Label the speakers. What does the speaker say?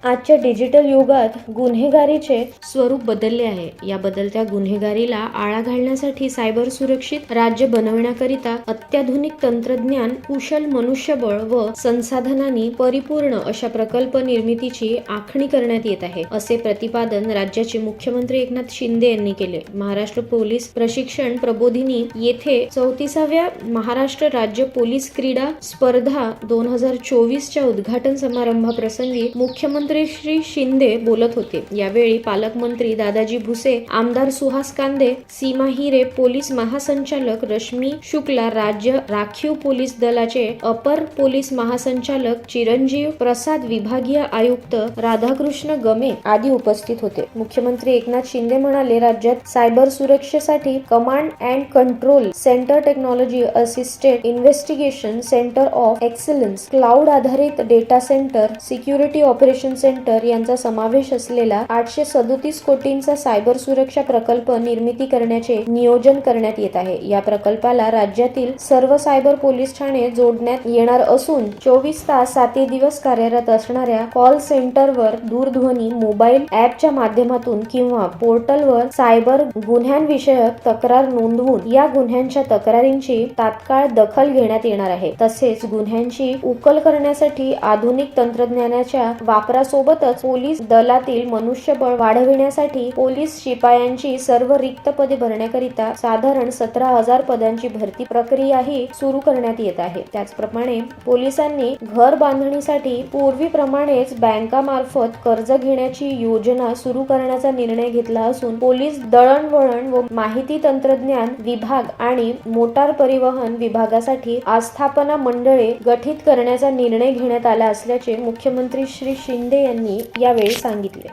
Speaker 1: आजच्या डिजिटल युगात गुन्हेगारीचे स्वरूप बदलले आहे. या बदलत्या गुन्हेगारीला आळा घालण्यासाठी सायबर सुरक्षित राज्य बनविण्याकरिता अत्याधुनिक तंत्रज्ञान, कुशल मनुष्यबळ व संसाधनांनी परिपूर्ण अशा प्रकल्प निर्मितीची आखणी करण्यात येत आहे, असे प्रतिपादन राज्याचे मुख्यमंत्री एकनाथ शिंदे यांनी केले. महाराष्ट्र पोलीस प्रशिक्षण प्रबोधिनी येथे 34व्या महाराष्ट्र राज्य पोलीस क्रीडा स्पर्धा 2024च्या उद्घाटन समारंभाप्रसंगी मुख्यमंत्री श्री शिंदे बोलत होते. यावेळी पालकमंत्री दादाजी भुसे, आमदार सुहास कांदे, सीमा हिरे, पोलीस महासंचालक रश्मी शुक्ला, राज्य राखीव पोलीस दलाचे अपर पोलीस महासंचालक चिरंजीव प्रसाद, विभागीय आयुक्त राधाकृष्ण गमे आदी उपस्थित होते. मुख्यमंत्री एकनाथ शिंदे म्हणाले, राज्यात सायबर सुरक्षेसाठी command and control centre, technology assisted investigation centre of excellence, cloud आधारित data centre, security operation centre यांचा समावेश असलेला 837 कोटींचा सायबर सुरक्षा प्रकल्प निर्मिती करण्याचे नियोजन करण्यात येत आहे. या प्रकल्पाला राज्यातील सर्व सायबर पोलीस ठाणे जोडण्यात येणार असून 24 तास 7 दिवस कार्यरत असणाऱ्या कॉल सेंटरवर दूरध्वनी, मोबाईल ॲपच्या माध्यमातून किंवा पोर्टलवर सायबर गुन्ह्यांविषयक तक्रार नोंदवून या गुन्ह्यांच्या तक्रारींची तात्काळ दखल घेण्यात येणार आहे. तसेच गुन्ह्यांची उकल करण्यासाठी आधुनिक तंत्रज्ञानाच्या वापरासोबतच पोलीस दलातील मनुष्यबळ वाढविण्यासाठी पोलीस शिपायांची सर्व रिक्त पदे भरण्याकरिता साधारण 17,000 पदांची भरती प्रक्रियाही सुरू करण्यात येत आहे. त्याचप्रमाणे पोलिसांनी घर बांधणीसाठी पूर्वीप्रमाणेच बँकामार्फत कर्ज घेण्याची योजना सुरू करण्याचा निर्णय घेतला असून पोलीस दळणवळण व माहिती तंत्रज्ञान विभाग आणि मोटार परिवहन विभागासाठी आस्थापना मंडळे गठीत करण्याचा निर्णय घेण्यात आला असल्याचे मुख्यमंत्री श्री शिंदे यांनी यावेळी सांगितले.